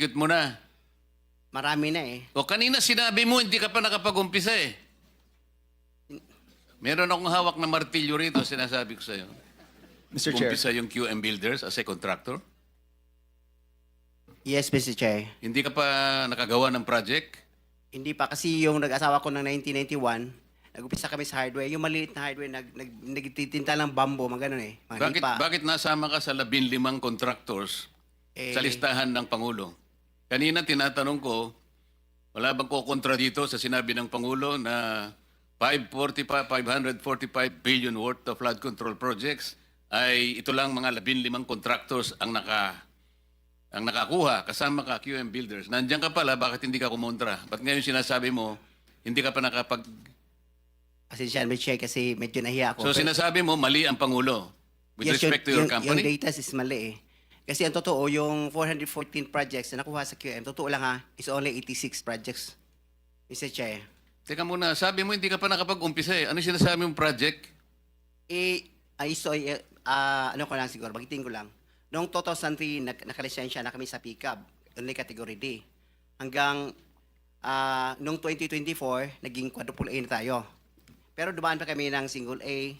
execute mo na. Marami na eh. O kanina sinabi mo, hindi ka pa nakapag-umpisa eh. Meron akong hawak na martilyo rito, sinasabi ko sa'yo. Mr. Chair. Umpisa yung QM Builders as a contractor. Yes, Mr. Chair. Hindi ka pa nakagawa ng project. Hindi pa kasi yung nag-asawa ko ng 1991, nag-upisa kami sa hardware. Yung maliit na hardware, nagtitinta ng bamboo, mga ganun eh. Mga hipa. Bakit nasama ka sa 15 contractors sa listahan ng Pangulo? Kanina tinatanong ko, wala bang kukontra dito sa sinabi ng Pangulo na 545 billion worth of flood control projects ay ito lang mga 15 contractors ang nakakuha kasama ka QM Builders. Nandiyan ka pala, bakit hindi ka kumontra? Ba't ngayon sinasabi mo, hindi ka pa nakapag... Pasensya, Mr. Chair, kasi medyo nahiya ako. So sinasabi mo, mali ang Pangulo with respect to your company? Yung data is mali eh. Kasi ang totoo, yung 414 projects na nakuha sa QM, totoo lang ha, is only 86 projects. Mr. Chair. Teka muna, sabi mo hindi ka pa nakapag-umpisa eh. Ano sinasabi mong project? Ano ko lang siguro, bagitin ko lang. Noong 2003, nakalisensya na kami sa pickup, only category D. Hanggang noong 2024, naging quadruple A na tayo. Pero dumaan pa kami ng single A.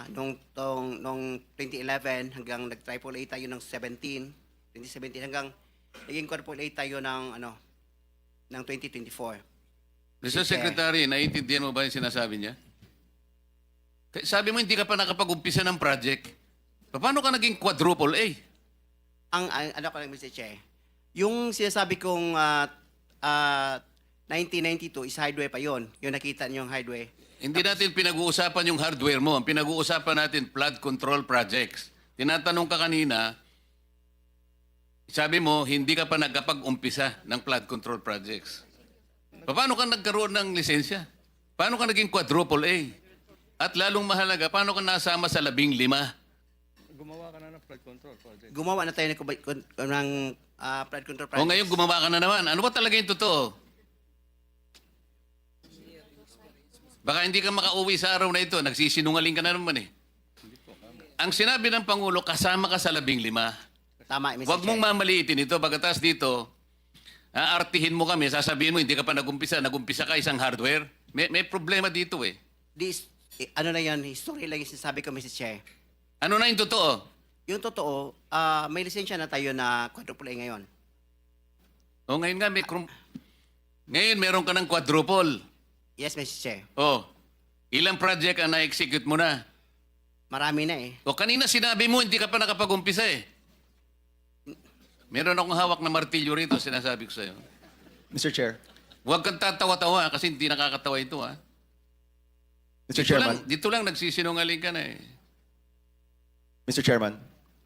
Noong 2011 hanggang nag-triple A tayo ng 2017 hanggang naging quadruple A tayo ng ng 2024. Mr. Secretary, naiintindihan mo ba yung sinasabi niya? Sabi mo hindi ka pa nakapag-umpisa ng project. Paano ka naging quadruple A? Ano ko lang, Mr. Chair, yung sinasabi kong 1992 is hardware pa yon. Yung nakita niyo yung hardware. Hindi natin pinag-uusapan yung hardware mo. Ang pinag-uusapan natin, flood control projects. Tinatanong ka kanina, sabi mo, hindi ka pa nagkapag-umpisa ng flood control projects. Paano ka nagkaroon ng lisensya? Paano ka naging quadruple A? At lalong mahalaga, paano ka nasama sa 15? Gumawa ka na ng flood control project. Gumawa na tayo ng flood control project. O ngayon gumawa ka na naman. Ano ba talaga yung totoo? Baka hindi ka makauwi sa araw na ito. Nagsisinungaling ka na naman eh. Ang sinabi ng Pangulo, kasama ka sa 15. Tama, Mr. Huwag Chair. mong mamaliitin ito. Pagkatas dito, aartihin mo kami, sasabihin mo, hindi ka pa nag-umpisa ka isang hardware. May problema dito eh. Ano na yan, history lang yung sinasabi ko, Mr. Chair. Ano na yung totoo? Yung totoo, may lisensya na tayo na quadruple A ngayon. O ngayon nga, ngayon meron ka ng quadruple. Yes, Mr. Chair. O, ilang project ang na-execute mo na? Marami na eh. O kanina sinabi mo, hindi ka pa nakapag-umpisa eh. Meron akong hawak na martilyo rito, sinasabi ko sa'yo. Mr. Chair. Huwag kang tatawa-tawa kasi hindi nakakatawa ito ha. Mr. Chairman. Dito lang nagsisinungaling ka na eh. Mr. Chairman,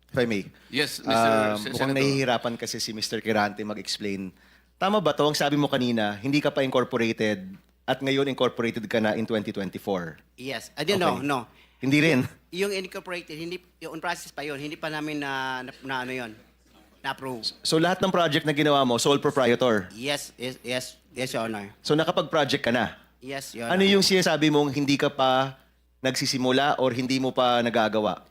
if I may. Yes, Mr. Mukhang Senator. nahihirapan kasi si Mr. Kirante mag-explain. Tama ba to? Ang sabi mo kanina, hindi ka pa incorporated at ngayon incorporated ka na in 2024. Yes. I don't know, Okay. no. Hindi rin. Yung incorporated, hindi, yung on process pa yon, hindi pa namin na ano yon, na-approve. So lahat ng project na ginawa mo, sole proprietor. Yes, Your Honor. So nakapag-project ka na. Yes, Your Honor. Ano yung sinasabi mong hindi ka pa nagsisimula or hindi mo pa nagagawa?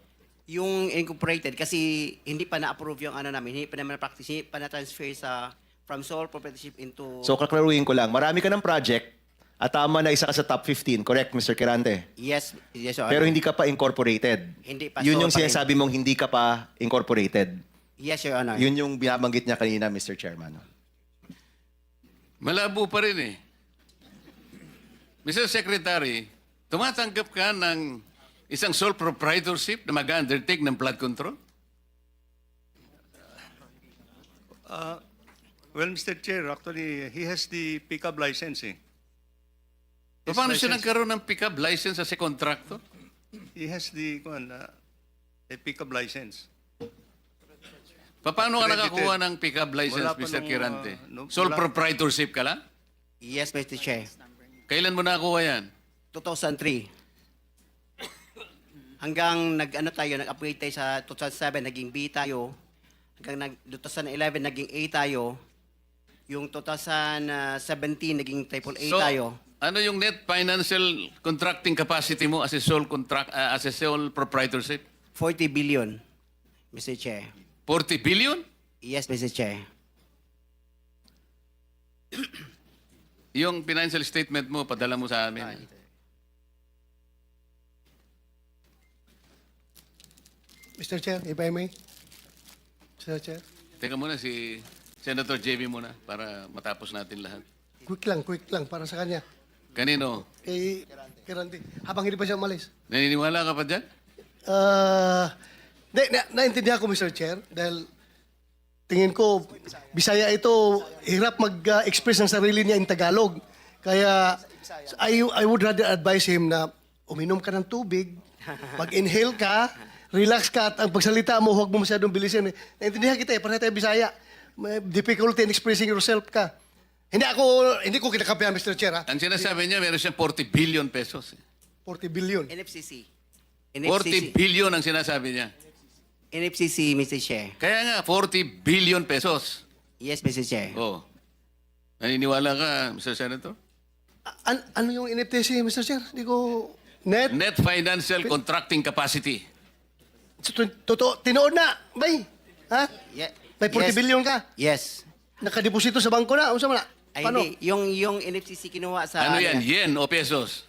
Yung incorporated, kasi hindi pa na-approve yung ano namin, hindi pa naman na-practice, hindi pa na-transfer from sole proprietorship into... So kaklaruhin ko lang, marami ka ng project at tama na isa ka sa top 15, correct, Mr. Kirante? Yes, Your Honor. Pero hindi ka pa incorporated. Hindi pa. Yun So, yung sinasabi mong hindi ka pa incorporated. Yes, Your Honor. Yun yung binabanggit niya kanina, Mr. Chairman. Malabo pa rin eh. Mr. Secretary, tumatanggap ka ng isang sole proprietorship na mag-undertake ng flood control? Well, Mr. Chair, actually, he has the pickup license. His Paano siya license- nagkaroon ng pickup license as a contractor? He has the a pickup license. Paano ka Accredited. nakakuha ng pickup license, Wala pa Mr. nung, Kirante? wala- Sole proprietorship ka lang? Yes, Mr. Chair. Kailan mo nakakuha yan? 2003. Hanggang nag-upgrade tayo sa 2007, naging B tayo. Hanggang 2011, naging A tayo. Yung 2017, naging triple A tayo. ano yung net financial contracting capacity mo as a sole proprietorship? 40 billion, Mr. Chair. 40 billion? Yes, Mr. Chair. Yung financial statement mo, padala mo sa amin. Mr. Chair, if I may. Mr. Chair. Teka muna si Senator JB muna para matapos natin lahat. Quick lang para sa kanya. Kanino? Kay Randy. Habang hindi pa siya umalis. Naniniwala ka pa dyan? Naintindihan ko, Mr. Chair, dahil tingin ko, Bisaya ito, hirap mag-express ng sarili niya in Tagalog. Kaya, I would rather advise him na uminom ka ng tubig, mag-inhale ka, relax ka, at ang pagsalita mo, huwag mo masyadong bilisin. Naintindihan kita para tayo Bisaya. May difficulty in expressing yourself ka. Hindi ko kinakampihan, Mr. Chair, ha? Ang sinasabi niya, meron siyang 40 billion pesos. 40 billion. NFCC. 40 billion ang sinasabi niya. NFCC, Mr. Chair. Kaya nga, 40 billion pesos. Yes, Mr. Chair. Oh. Naniniwala ka, Mr. Senator? Ano yung NFTC, Mr. Chair? Hindi ko... Net? Net financial contracting capacity. Totoo, tinood na, bay. Ha? May 40 billion ka. Yes. Nakadeposito sa bangko na. Unsa man na? Ay, Paano? hindi. Yung NFCC kinuha sa... Ano yan? Yen o pesos?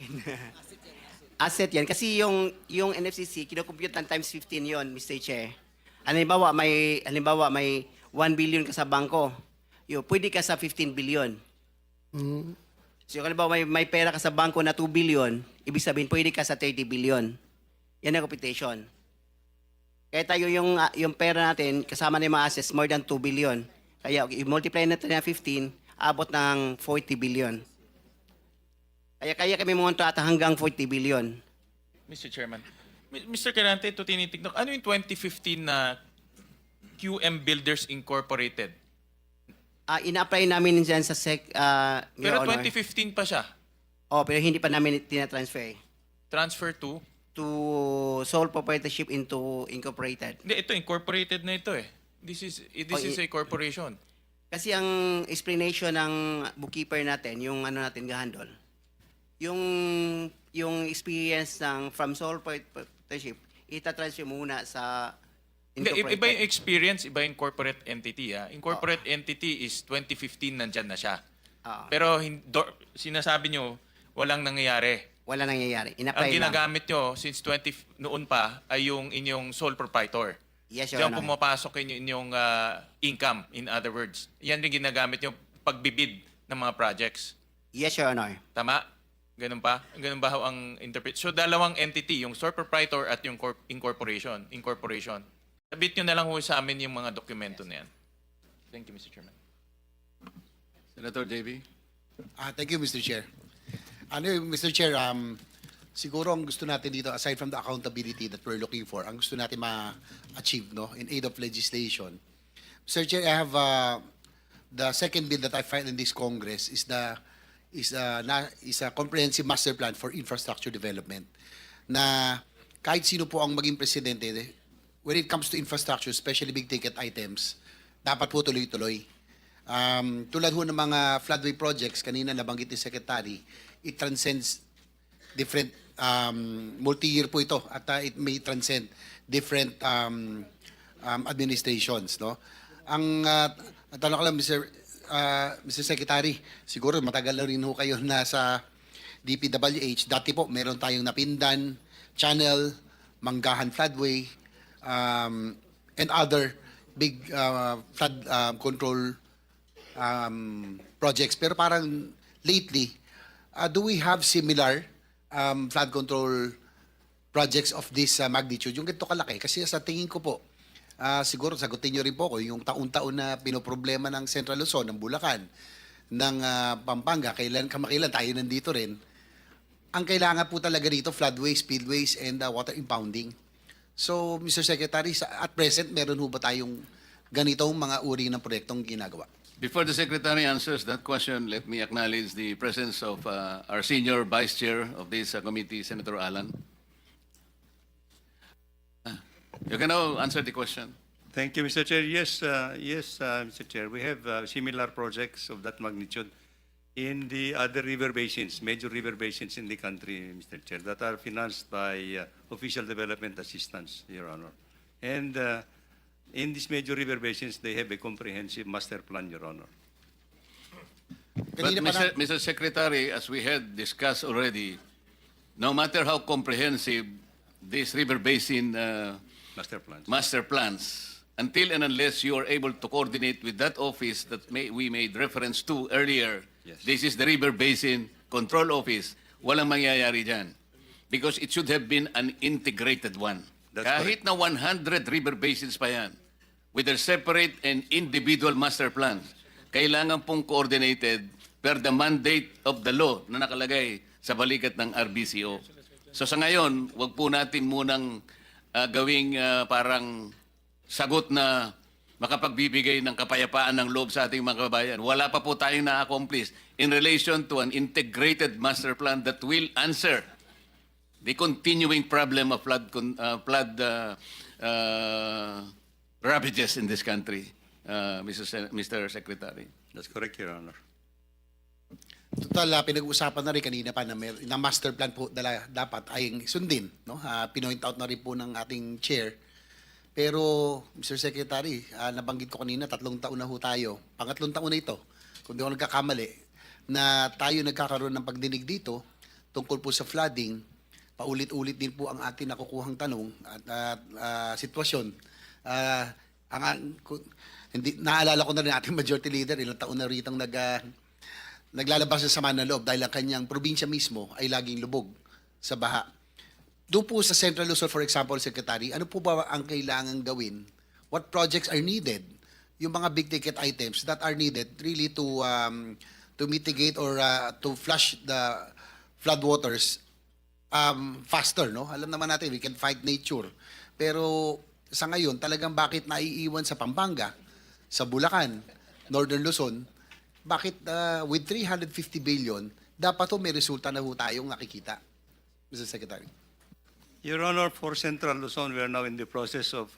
Asset yan. Kasi yung NFCC, kinocompute ng times 15 yon, Mr. Chair. Halimbawa, may 1 billion ka sa bangko. Pwede ka sa 15 billion. So, halimbawa, may pera ka sa bangko na 2 billion, ibig sabihin, pwede ka sa 30 billion. Yan ang computation. Kaya tayo yung pera natin, kasama na yung mga assets, more than 2 billion. Kaya, i-multiply natin na 15, abot ng 40 billion. Kaya kami monta at hanggang 40 billion. Mr. Chairman. Mr. Kerante, ito tinitignan. Ano yung 2015 na QM Builders Incorporated? Ina-apply namin dyan sa Pero Your Honor. 2015 pa siya. Pero hindi pa namin tina-transfer Transfer to? to sole proprietorship into incorporated. Hindi, ito incorporated na ito eh. This is a corporation. Kasi ang explanation ng bookkeeper natin, yung ano natin gahandol, yung experience ng from sole proprietorship, ita-transfer muna sa Hindi, incorporated. iba yung experience, iba yung corporate entity. Incorporate entity is 2015 nandyan na siya. Ah. Pero sinasabi nyo, walang nangyayari. Wala nangyayari. Ang Ina-apply lang. ginagamit nyo since noon pa ay yung inyong sole proprietor. Yes, Your Diyan Honor. pumapasok inyong income, in other words. Yan yung ginagamit yung pagbibid ng mga projects. Yes, Your Honor. Tama? Ganun pa? Ganun ba ho ang interpret? So, dalawang entity, yung sole proprietor at yung incorporation. Sabit nyo na lang ho sa amin yung mga dokumento na yan. Thank you, Mr. Chairman. Senator JB? Thank you, Mr. Chair. Mr. Chair, siguro ang gusto natin dito, aside from the accountability that we're looking for, ang gusto natin ma-achieve in aid of legislation. Mr. Chair, I have the second bill that I filed in this Congress is a comprehensive master plan for infrastructure development na kahit sino po ang maging presidente, when it comes to infrastructure, especially big ticket items, dapat po tuloy-tuloy. Tulad ho ng mga floodway projects, kanina nabanggit ni Secretary, it transcends different, multi-year po ito at it may transcend different administrations. No? Ang tanong ko lang, Mr. Secretary, siguro matagal na rin ho kayo nasa DPWH. Dati po, meron tayong Napindan, Channel, Manggahan Floodway, and other big flood control projects. Pero parang lately, do we have similar flood control projects of this magnitude? Yung ganito kalaki. Kasi sa tingin ko po, siguro sagutin nyo rin po ko, yung taon-taon na pinoproblema ng Central Luzon, ng Bulacan, ng Pampanga, kamakailan tayo nandito rin. Ang kailangan po talaga dito, floodways, spillways, and water impounding. So, Mr. Secretary, at present, meron ho ba tayong ganitong mga uri ng proyektong ginagawa? Before the Secretary answers that question, let me acknowledge the presence of our senior Vice Chair of this committee, Senator Alan. You can now answer the question. Thank you, Mr. Chair. Yes, Mr. Chair. We have similar projects of that magnitude in the other river basins, major river basins in the country, Mr. Chair, that are financed by official development assistance, Your Honor. And in these major river basins, they have a comprehensive master plan, Your Honor. But Kanina pa Mr. Secretary, as we had discussed already, no matter how comprehensive this river basin Master plans. master plans, until and unless you are able to coordinate with that office that we made reference to earlier, Yes. this is the River Basin Control Office, walang mangyayari dyan. Because it should have been an integrated one. That's Kahit na 100 river basins pa yan, with their separate and individual master plans, kailangan pong coordinated per the mandate of the law na nakalagay sa balikat ng RBCO. So sa ngayon, wag po natin munang gawing parang sagot na makapagbibigay ng kapayapaan ng loob sa ating mga kababayan. Wala pa po tayong na-accomplish in relation to an integrated master plan that will answer the continuing problem of flood ravages in this country, Mr. Secretary. That's correct, Your Honor. Total, pinag-uusapan na rin kanina pa na master plan po dapat ay sundin. No? Pinoint out na rin po ng ating chair. Pero, Mr. Secretary, nabanggit ko kanina, 3 taon na ho tayo. Pangatlong taon na ito, kung di ako nagkakamali, na tayo nagkakaroon ng pagdinig dito tungkol po sa flooding. Paulit-ulit din po ang ating nakukuhang tanong at sitwasyon. Naalala ko na rin ating majority leader, ilang taon na ritang naglalabas ng sama ng loob dahil ang kanyang probinsya mismo ay laging lubog sa baha. Doon po sa Central Luzon, for example, Secretary, ano po ba ang kailangan gawin? What projects are needed? Yung mga big-ticket items that are needed really to mitigate or to flush the floodwaters faster, no? Alam naman natin, we can fight nature. Pero sa ngayon, talagang bakit naiiwan sa Pampanga, sa Bulacan, Northern Luzon, bakit with 350 billion, dapat may resulta na ho tayong nakikita, Mr. Secretary? Your Honor, for Central Luzon, we are now in the process of